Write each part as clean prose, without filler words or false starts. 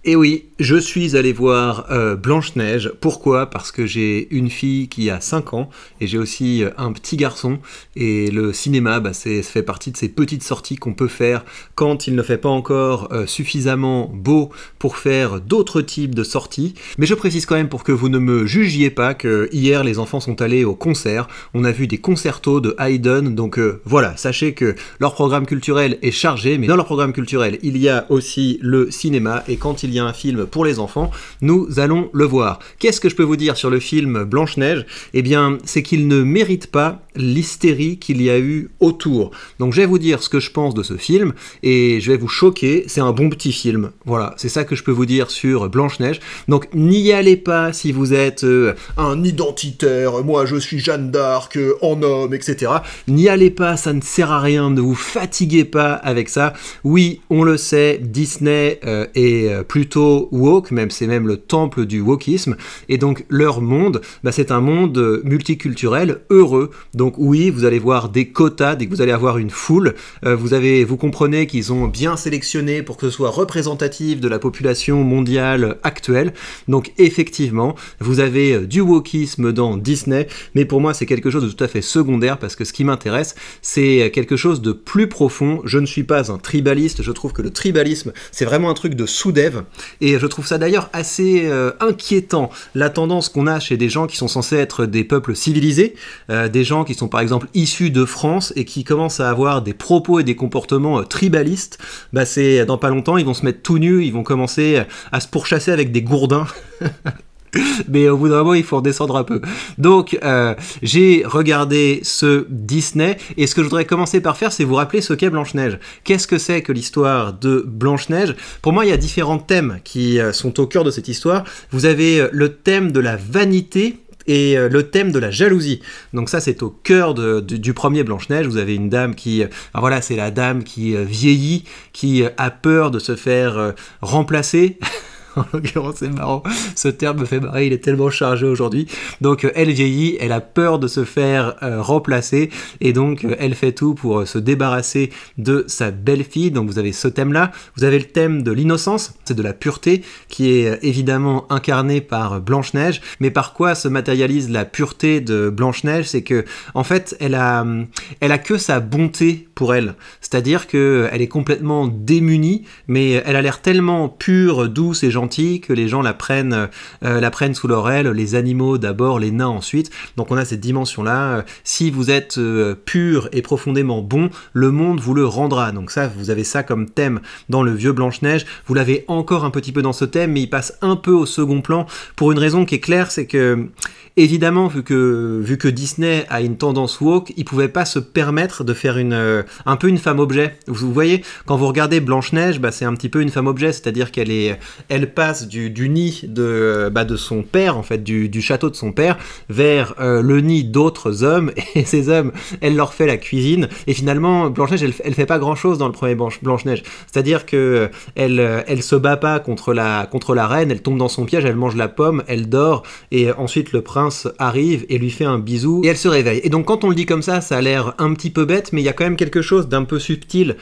Et oui, je suis allé voir Blanche-Neige. Pourquoi? Parce que j'ai une fille qui a 5 ans et j'ai aussi un petit garçon. Et le cinéma, ça fait partie de ces petites sorties qu'on peut faire quand il ne fait pas encore suffisamment beau pour faire d'autres types de sorties. Mais je précise quand même pour que vous ne me jugiez pas que hier les enfants sont allés au concert. On a vu des concertos de Haydn. Donc voilà, sachez que leur programme culturel est chargé. Mais dans leur programme culturel, il y a aussi le cinéma. Et quand il y a un film pour les enfants, nous allons le voir. Qu'est-ce que je peux vous dire sur le film Blanche-Neige? Eh bien, c'est qu'il ne mérite pas l'hystérie qu'il y a eu autour. Donc je vais vous dire ce que je pense de ce film, et je vais vous choquer, c'est un bon petit film. Voilà, c'est ça que je peux vous dire sur Blanche-Neige. Donc n'y allez pas si vous êtes un identitaire, moi je suis Jeanne d'Arc, en homme, etc. N'y allez pas, ça ne sert à rien, ne vous fatiguez pas avec ça. Oui, on le sait, Disney est plutôt woke, c'est même le temple du wokisme, et donc leur monde, c'est un monde multiculturel, heureux. Donc oui, vous allez voir des quotas, dès que vous allez avoir une foule, vous comprenez qu'ils ont bien sélectionné pour que ce soit représentatif de la population mondiale actuelle. Donc effectivement, vous avez du wokisme dans Disney, mais pour moi c'est quelque chose de tout à fait secondaire, parce que ce qui m'intéresse, c'est quelque chose de plus profond. Je ne suis pas un tribaliste, je trouve que le tribalisme, c'est vraiment un truc de sous-dev, et je trouve ça d'ailleurs assez inquiétant, la tendance qu'on a chez des gens qui sont censés être des peuples civilisés, des gens qui sont par exemple issus de France et qui commencent à avoir des propos et des comportements tribalistes. C'est dans pas longtemps, ils vont se mettre tout nus, ils vont commencer à se pourchasser avec des gourdins. Mais au bout d'un moment, il faut redescendre un peu. Donc, j'ai regardé ce Disney, et ce que je voudrais commencer par faire, c'est vous rappeler ce qu'est Blanche-Neige. Qu'est-ce que c'est que l'histoire de Blanche-Neige? Pour moi, il y a différents thèmes qui sont au cœur de cette histoire. Vous avez le thème de la vanité, et le thème de la jalousie. Donc ça, c'est au cœur du premier Blanche-Neige. Vous avez une dame qui... voilà, c'est la dame qui vieillit, qui a peur de se faire remplacer. En l'occurrence, c'est marrant, ce terme me fait marrer, il est tellement chargé aujourd'hui. Donc elle vieillit, elle a peur de se faire remplacer, et donc elle fait tout pour se débarrasser de sa belle-fille. Donc vous avez ce thème-là. Vous avez le thème de l'innocence, c'est de la pureté, qui est évidemment incarné par Blanche-Neige. Mais par quoi se matérialise la pureté de Blanche-Neige? C'est que, en fait, elle a que sa bonté pour elle. C'est-à-dire qu'elle est complètement démunie, mais elle a l'air tellement pure, douce et gentille que les gens la prennent sous leur aile, les animaux d'abord, les nains ensuite. Donc on a cette dimension-là. Si vous êtes pur et profondément bon, le monde vous le rendra. Donc ça, vous avez ça comme thème dans le vieux Blanche-Neige. Vous l'avez encore un petit peu dans ce thème, mais il passe un peu au second plan pour une raison qui est claire, c'est que évidemment, vu que Disney a une tendance woke, il pouvait pas se permettre de faire un peu une femme objet. Vous voyez, quand vous regardez Blanche-Neige, c'est un petit peu une femme objet, c'est-à-dire elle passe du nid de son père, en fait, du château de son père, vers le nid d'autres hommes, et ces hommes, elle leur fait la cuisine, et finalement, Blanche-Neige, elle fait pas grand-chose dans le premier Blanche-Neige. C'est-à-dire que elle se bat pas contre la reine, elle tombe dans son piège, elle mange la pomme, elle dort, et ensuite le prince arrive et lui fait un bisou et elle se réveille. Et donc quand on le dit comme ça a l'air un petit peu bête, mais il y a quand même quelque chose d'un peu subtil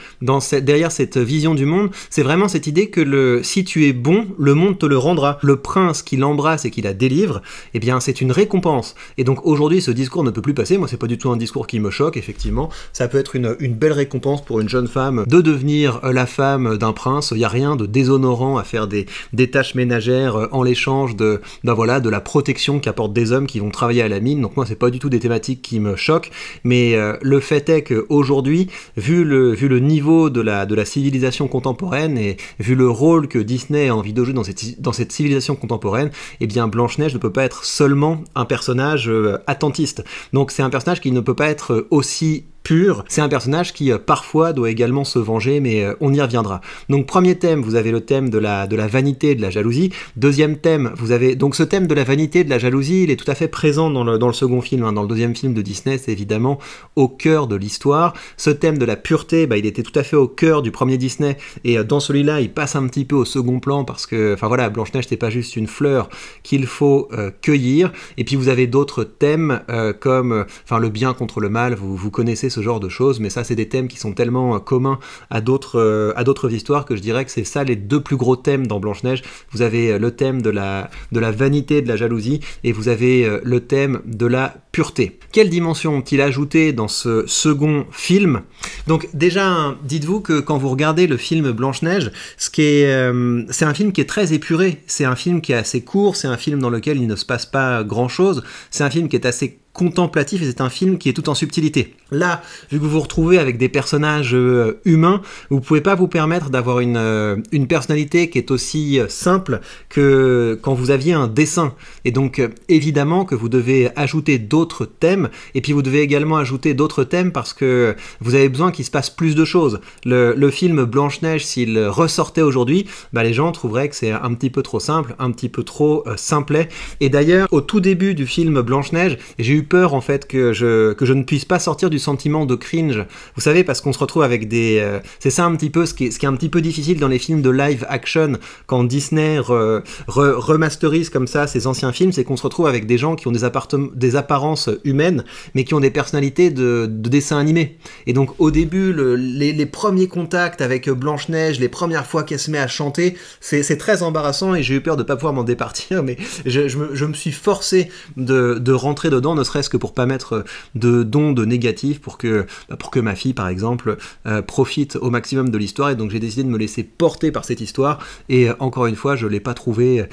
derrière cette vision du monde. C'est vraiment cette idée que si tu es bon, le monde te le rendra. Le prince qui l'embrasse et qui la délivre, eh bien c'est une récompense. Et donc aujourd'hui ce discours ne peut plus passer. Moi c'est pas du tout un discours qui me choque, effectivement. Ça peut être une belle récompense pour une jeune femme de devenir la femme d'un prince. Il n'y a rien de déshonorant à faire des tâches ménagères en l'échange de la protection qu'apportent des hommes qui vont travailler à la mine. Donc moi c'est pas du tout des thématiques qui me choquent, mais le fait est qu'aujourd'hui, vu le niveau de la civilisation contemporaine, et vu le rôle que Disney a envie de jouer dans cette civilisation contemporaine, eh bien Blanche-Neige ne peut pas être seulement un personnage attentiste. Donc c'est un personnage qui ne peut pas être aussi pur, c'est un personnage qui parfois doit également se venger, mais on y reviendra. Donc premier thème, vous avez le thème de la vanité et de la jalousie. Deuxième thème, vous avez donc ce thème de la vanité et de la jalousie, il est tout à fait présent dans le second film, hein. Dans le deuxième film de Disney, c'est évidemment au cœur de l'histoire. Ce thème de la pureté, il était tout à fait au cœur du premier Disney, et dans celui-là, il passe un petit peu au second plan, parce que, enfin voilà, Blanche-Neige, c'est pas juste une fleur qu'il faut cueillir. Et puis vous avez d'autres thèmes comme le bien contre le mal, vous connaissez ce genre de choses, mais ça c'est des thèmes qui sont tellement communs à d'autres histoires que je dirais que c'est ça les deux plus gros thèmes dans Blanche-Neige. Vous avez le thème de la vanité, de la jalousie, et vous avez le thème de la pureté. Quelle dimension ont-ils ajouté dans ce second film? Donc déjà, dites-vous que quand vous regardez le film Blanche-Neige, c'est un film qui est très épuré, c'est un film qui est assez court, c'est un film dans lequel il ne se passe pas grand-chose, c'est un film qui est assez contemplatif et c'est un film qui est tout en subtilité. Là, vu que vous vous retrouvez avec des personnages humains, vous pouvez pas vous permettre d'avoir une personnalité qui est aussi simple que quand vous aviez un dessin. Et donc, évidemment que vous devez ajouter d'autres thèmes, et puis vous devez également ajouter d'autres thèmes parce que vous avez besoin qu'il se passe plus de choses. Le film Blanche-Neige, s'il ressortait aujourd'hui, bah, les gens trouveraient que c'est un petit peu trop simple, un petit peu trop simplet. Et d'ailleurs, au tout début du film Blanche-Neige, j'ai eu peur en fait que je ne puisse pas sortir du sentiment de cringe. Vous savez, parce qu'on se retrouve avec des... c'est ça un petit peu ce qui est un petit peu difficile dans les films de live action, quand Disney remasterise comme ça ces anciens films, c'est qu'on se retrouve avec des gens qui ont des apparences humaines, mais qui ont des personnalités de dessins animés. Et donc au début, les premiers contacts avec Blanche-Neige, les premières fois qu'elle se met à chanter, c'est très embarrassant et j'ai eu peur de ne pas pouvoir m'en départir, mais je me suis forcé de rentrer dedans, ne serait-ce que pour pas mettre d'ondes négatives, pour que ma fille par exemple profite au maximum de l'histoire. Et donc j'ai décidé de me laisser porter par cette histoire, et encore une fois j'ai pas trouvé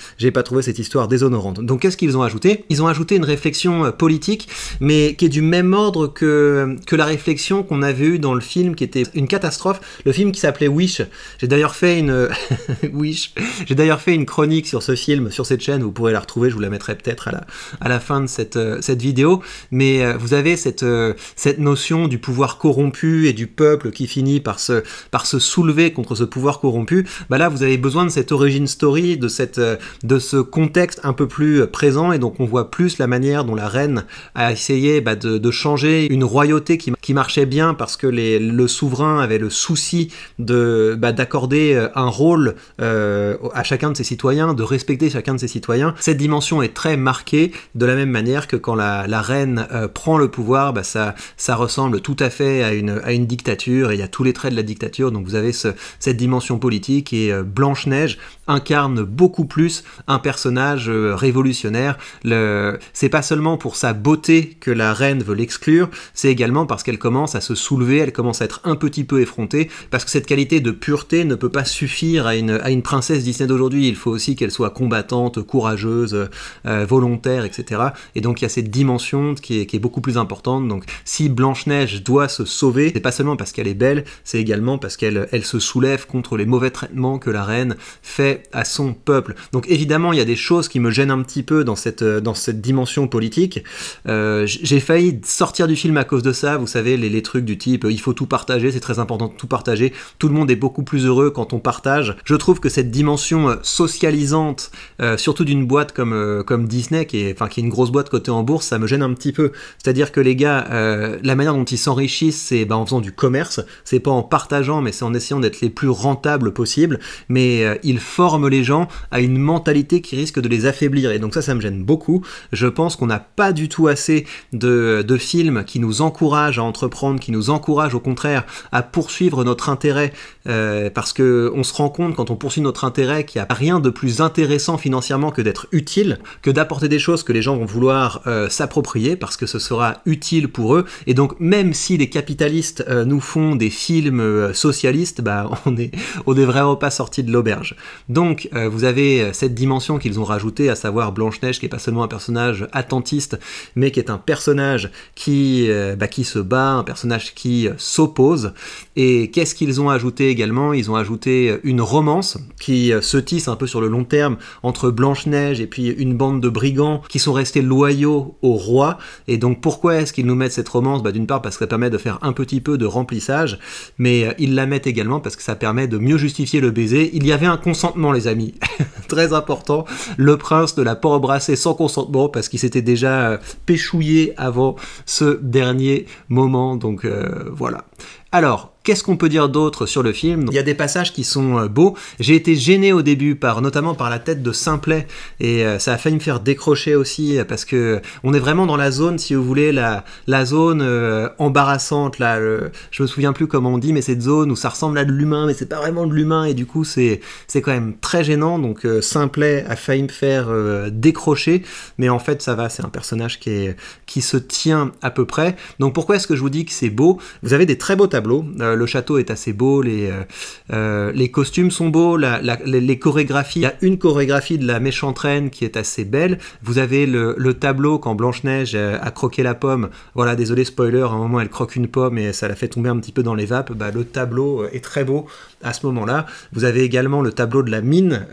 cette histoire déshonorante. Donc qu'est-ce qu'ils ont ajouté? Ils ont ajouté une réflexion politique, mais qui est du même ordre que la réflexion qu'on avait eue dans le film qui était une catastrophe, le film qui s'appelait Wish. J'ai d'ailleurs fait une j'ai d'ailleurs fait une chronique sur ce film sur cette chaîne, vous pourrez la retrouver, je vous la mettrai peut-être à la fin de cette vidéo, mais vous avez cette notion du pouvoir corrompu et du peuple qui finit par se soulever contre ce pouvoir corrompu. Bah là vous avez besoin de cette origin story, de ce contexte un peu plus présent, et donc on voit plus la manière dont la reine a essayé de changer une royauté qui marchait bien parce que le souverain avait le souci d'accorder un rôle à chacun de ses citoyens, de respecter chacun de ses citoyens. Cette dimension est très marquée, de la même manière que quand la reine prend le pouvoir, ça ressemble tout à fait à une dictature, et il y a tous les traits de la dictature. Donc vous avez cette dimension politique, et Blanche-Neige incarne beaucoup plus un personnage révolutionnaire. C'est pas seulement pour sa beauté que la reine veut l'exclure, c'est également parce qu'elle commence à se soulever, elle commence à être un petit peu effrontée, parce que cette qualité de pureté ne peut pas suffire à une princesse Disney d'aujourd'hui. Il faut aussi qu'elle soit combattante, courageuse, volontaire, etc. Et donc il y a cette dimension qui est beaucoup plus importante. Donc si Blanche-Neige doit se sauver, c'est pas seulement parce qu'elle est belle, c'est également parce qu'elle se soulève contre les mauvais traitements que la reine fait à son peuple. Donc évidemment il y a des choses qui me gênent un petit peu dans cette dimension politique. J'ai failli sortir du film à cause de ça, vous savez, les trucs du type il faut tout partager, c'est très important de tout partager, tout le monde est beaucoup plus heureux quand on partage. Je trouve que cette dimension socialisante, surtout d'une boîte comme Disney, qui est une grosse boîte cotée en bourse, ça me gêne un petit peu. C'est-à-dire que les gars, la manière dont ils s'enrichissent, c'est en faisant du commerce, c'est pas en partageant, mais c'est en essayant d'être les plus rentables possible, mais ils forment les gens à une mentalité qui risque de les affaiblir, et donc ça me gêne beaucoup. Je pense qu'on n'a pas du tout assez de films qui nous encouragent à entreprendre, qui nous encouragent au contraire à poursuivre notre intérêt, parce que on se rend compte quand on poursuit notre intérêt qu'il n'y a rien de plus intéressant financièrement que d'être utile, que d'apporter des choses que les gens vont vouloir s'approprier parce que ce sera utile pour eux. Et donc même si les capitalistes nous font des films socialistes, on est vraiment pas sortis de l'auberge. Donc vous avez cette dimension qu'ils ont rajoutée, à savoir Blanche-Neige, qui est pas seulement un personnage attentiste, mais qui est un personnage qui se bat, un personnage qui s'oppose. Et qu'est-ce qu'ils ont ajouté également? Ils ont ajouté une romance qui se tisse un peu sur le long terme entre Blanche-Neige et puis une bande de brigands qui sont restés loyaux au roi. Et donc pourquoi est-ce qu'ils nous mettent cette romance? D'une part parce que ça permet de faire un petit peu de remplissage, mais ils la mettent également parce que ça permet de mieux justifier le baiser. Il y avait un consentement, les amis, très important. Le prince ne l'a pas embrassé sans consentement parce qu'il s'était déjà péchouillé avant ce dernier moment. Donc voilà. Alors, qu'est-ce qu'on peut dire d'autre sur le film? Il y a des passages qui sont beaux. J'ai été gêné au début, notamment par la tête de Simplet, et ça a failli me faire décrocher aussi, parce que on est vraiment dans la zone, si vous voulez, la zone embarrassante, là, je me souviens plus comment on dit, mais cette zone où ça ressemble à de l'humain, mais c'est pas vraiment de l'humain, et du coup c'est quand même très gênant, donc Simplet a failli me faire décrocher, mais en fait ça va, c'est un personnage qui se tient à peu près. Donc pourquoi est-ce que je vous dis que c'est beau? Vous avez des très beaux tableaux, le château est assez beau, les costumes sont beaux, les chorégraphies, il y a une chorégraphie de la méchante reine qui est assez belle. Vous avez le tableau quand Blanche-Neige a croqué la pomme, voilà, désolé spoiler, à un moment elle croque une pomme et ça la fait tomber un petit peu dans les vapes, le tableau est très beau à ce moment-là. Vous avez également le tableau de la mine,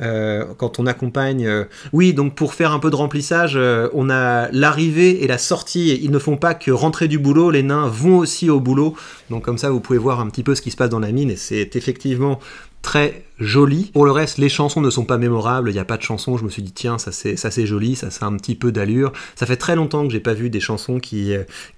quand on accompagne... Oui, donc pour faire un peu de remplissage, on a l'arrivée et la sortie, ils ne font pas que rentrer du boulot, les nains vont aussi au boulot, donc comme ça vous pouvez voir un petit peu ce qui se passe dans la mine, et c'est effectivement très joli. Pour le reste, les chansons ne sont pas mémorables, il n'y a pas de chansons, je me suis dit tiens, ça c'est joli, ça c'est un petit peu d'allure. Ça fait très longtemps que j'ai pas vu des chansons qui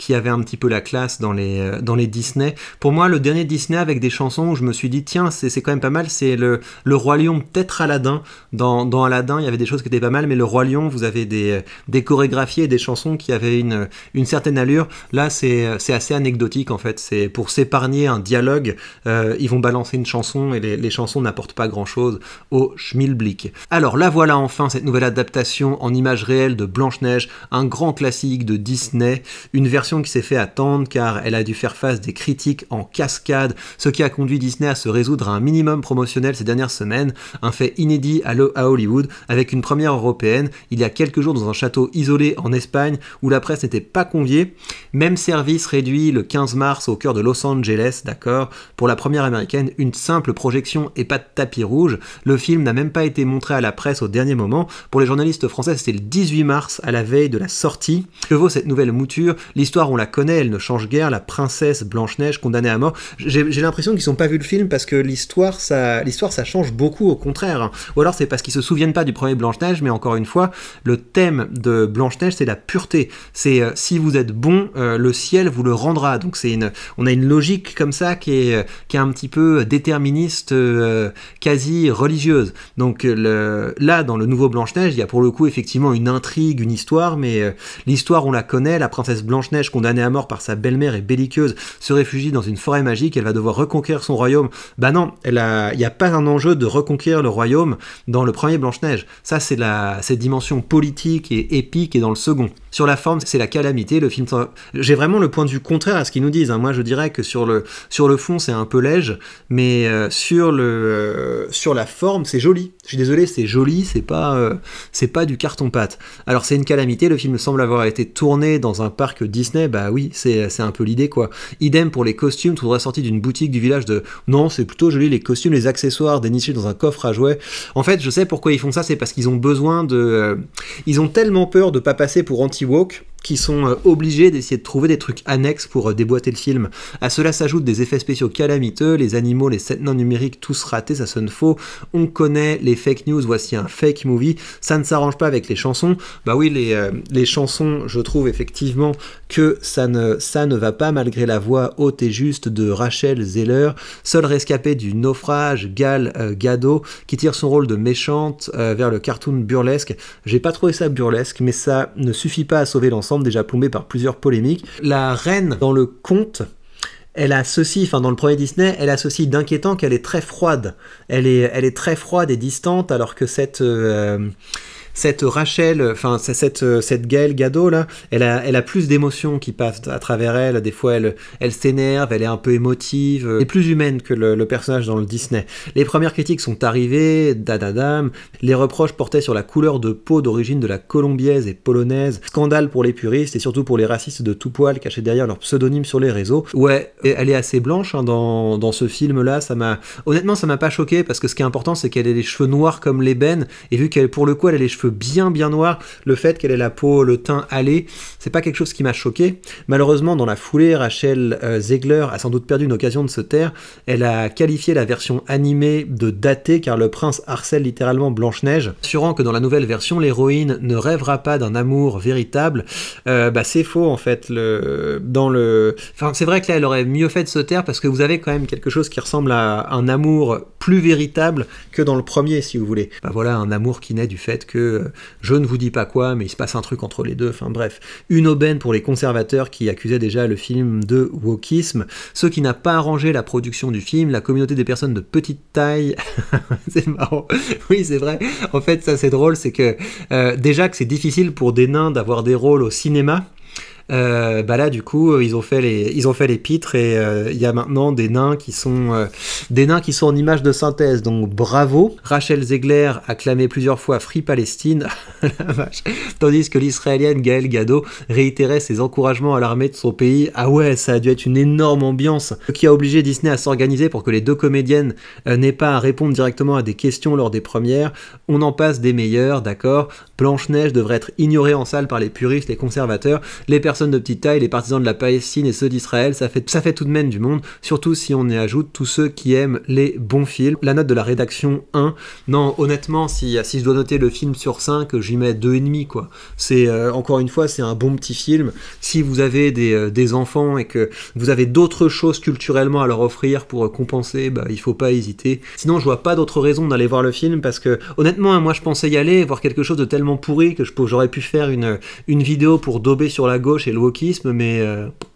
avaient un petit peu la classe dans les Disney. Pour moi, le dernier Disney avec des chansons où je me suis dit tiens, c'est quand même pas mal, c'est le Roi Lion, peut-être Aladdin. Dans Aladdin, il y avait des choses qui étaient pas mal, mais le Roi Lion, vous avez des chorégraphies et des chansons qui avaient une certaine allure. Là, c'est assez anecdotique en fait, c'est pour s'épargner un dialogue, ils vont balancer une chanson et les chansons n'apportent pas grand chose au schmilblick. Alors là voilà enfin cette nouvelle adaptation en images réelles de Blanche-Neige, un grand classique de Disney, une version qui s'est fait attendre car elle a dû faire face des critiques en cascade, ce qui a conduit Disney à se résoudre à un minimum promotionnel ces dernières semaines, un fait inédit à Hollywood, avec une première européenne il y a quelques jours dans un château isolé en Espagne où la presse n'était pas conviée. Même service réduit le 15 mars au cœur de Los Angeles, d'accord, pour la première américaine, une simple projection et pas de tapis rouge. Le film n'a même pas été montré à la presse au dernier moment. Pour les journalistes français, c'était le 18 mars, à la veille de la sortie. Que vaut cette nouvelle mouture? L'histoire, on la connaît, elle ne change guère. La princesse Blanche-Neige condamnée à mort. J'ai l'impression qu'ils n'ont pas vu le film parce que l'histoire, ça change beaucoup, au contraire. Ou alors c'est parce qu'ils se souviennent pas du premier Blanche-Neige, mais encore une fois, le thème de Blanche-Neige, c'est la pureté. C'est si vous êtes bon, le ciel vous le rendra. Donc on a une logique comme ça qui est un petit peu déterministe, quasi religieuse. Donc là, dans le nouveau Blanche-Neige, il y a pour le coup effectivement une intrigue, une histoire, mais l'histoire on la connaît, la princesse Blanche-Neige condamnée à mort par sa belle-mère et belliqueuse se réfugie dans une forêt magique, elle va devoir reconquérir son royaume. Bah non, il n'y a pas un enjeu de reconquérir le royaume dans le premier Blanche-Neige. Ça c'est cette dimension politique et épique et dans le second. Sur la forme, c'est la calamité, le film... J'ai vraiment le point de vue contraire à ce qu'ils nous disent, hein. Moi je dirais que sur le fond c'est un peu léger, mais sur la forme c'est joli. Je suis désolé, c'est joli, c'est pas du carton-pâte. Alors c'est une calamité, le film semble avoir été tourné dans un parc Disney, bah oui, c'est un peu l'idée quoi. Idem pour les costumes, tout ressorti d'une boutique du village de... Non, c'est plutôt joli, les costumes, les accessoires dénichés dans un coffre à jouets. En fait, je sais pourquoi ils font ça, c'est parce qu'ils ont besoin de... Ils ont tellement peur de pas passer pour anti-woke qui sont obligés d'essayer de trouver des trucs annexes pour déboîter le film. À cela s'ajoutent des effets spéciaux calamiteux, les animaux, les 7 nains numériques, tous ratés, ça sonne faux. On connaît les fake news, voici un fake movie. Ça ne s'arrange pas avec les chansons. Bah oui, les chansons, je trouve effectivement que ça ne va pas malgré la voix haute et juste de Rachel Zeller, seule rescapée du naufrage, Gal Gadot, qui tire son rôle de méchante vers le cartoon burlesque. J'ai pas trouvé ça burlesque, mais ça ne suffit pas à sauver l'ensemble, déjà plombé par plusieurs polémiques. La reine, dans le conte, elle a ceci, enfin dans le premier Disney, elle a ceci d'inquiétant qu'elle est très froide. Elle est très froide et distante, alors que cette Rachel, enfin cette Gaëlle Gadot là, elle a plus d'émotions qui passent à travers elle. Des fois elle s'énerve, elle est un peu émotive, elle est plus humaine que le personnage dans le Disney. Les premières critiques sont arrivées, dadadam, les reproches portaient sur la couleur de peau d'origine de la colombiaise et polonaise, scandale pour les puristes et surtout pour les racistes de tout poil cachés derrière leur pseudonyme sur les réseaux. Ouais, elle est assez blanche hein, dans ce film là, honnêtement ça m'a pas choqué parce que ce qui est important c'est qu'elle ait les cheveux noirs comme l'ébène et vu qu'elle pour le coup elle a les cheveux cheveux bien noirs, le fait qu'elle ait la peau, le teint hâlé, c'est pas quelque chose qui m'a choqué. Malheureusement, dans la foulée, Rachel Zegler a sans doute perdu une occasion de se taire. Elle a qualifié la version animée de datée car le prince harcèle littéralement Blanche-Neige, assurant que dans la nouvelle version, l'héroïne ne rêvera pas d'un amour véritable. C'est faux en fait. Enfin, c'est vrai que là, elle aurait mieux fait de se taire parce que vous avez quand même quelque chose qui ressemble à un amour plus véritable que dans le premier, si vous voulez. Voilà, un amour qui naît du fait que je ne vous dis pas quoi, mais il se passe un truc entre les deux. Enfin bref, une aubaine pour les conservateurs qui accusaient déjà le film de wokisme, ce qui n'a pas arrangé la production du film, la communauté des personnes de petite taille. C'est marrant. Oui, c'est vrai. En fait, ça c'est drôle, c'est que déjà que c'est difficile pour des nains d'avoir des rôles au cinéma. Là du coup ils ont fait les pitres et il y a maintenant des nains qui sont en image de synthèse, donc bravo. Rachel Zegler a clamé plusieurs fois Free Palestine, la vache. Tandis que l'israélienne Gaël Gadot réitérait ses encouragements à l'armée de son pays. Ah ouais, ça a dû être une énorme ambiance, ce qui a obligé Disney à s'organiser pour que les deux comédiennes n'aient pas à répondre directement à des questions lors des premières. On en passe des meilleurs, d'accord. Blanche-Neige devrait être ignorée en salle par les puristes, les conservateurs, les personnes de petite taille, les partisans de la Palestine et ceux d'Israël, ça fait tout de même du monde, surtout si on y ajoute tous ceux qui aiment les bons films. La note de la rédaction 1, non honnêtement, si je dois noter le film sur 5, j'y mets 2,5 quoi. C'est encore une fois, c'est un bon petit film. Si vous avez des enfants et que vous avez d'autres choses culturellement à leur offrir pour compenser, il faut pas hésiter. Sinon je vois pas d'autre raison d'aller voir le film parce que honnêtement, moi je pensais y aller, voir quelque chose de tellement pourri que j'aurais pu faire une vidéo pour dober sur la gauche et le wokisme, mais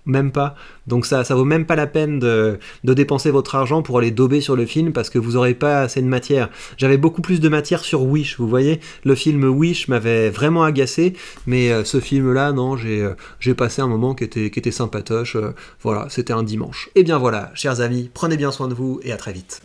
même pas. Donc ça vaut même pas la peine de dépenser votre argent pour aller dober sur le film parce que vous aurez pas assez de matière. J'avais beaucoup plus de matière sur Wish, vous voyez. Le film Wish m'avait vraiment agacé, mais ce film-là, non, j'ai passé un moment qui était sympatoche. Voilà, c'était un dimanche. Et bien voilà, chers amis, prenez bien soin de vous et à très vite.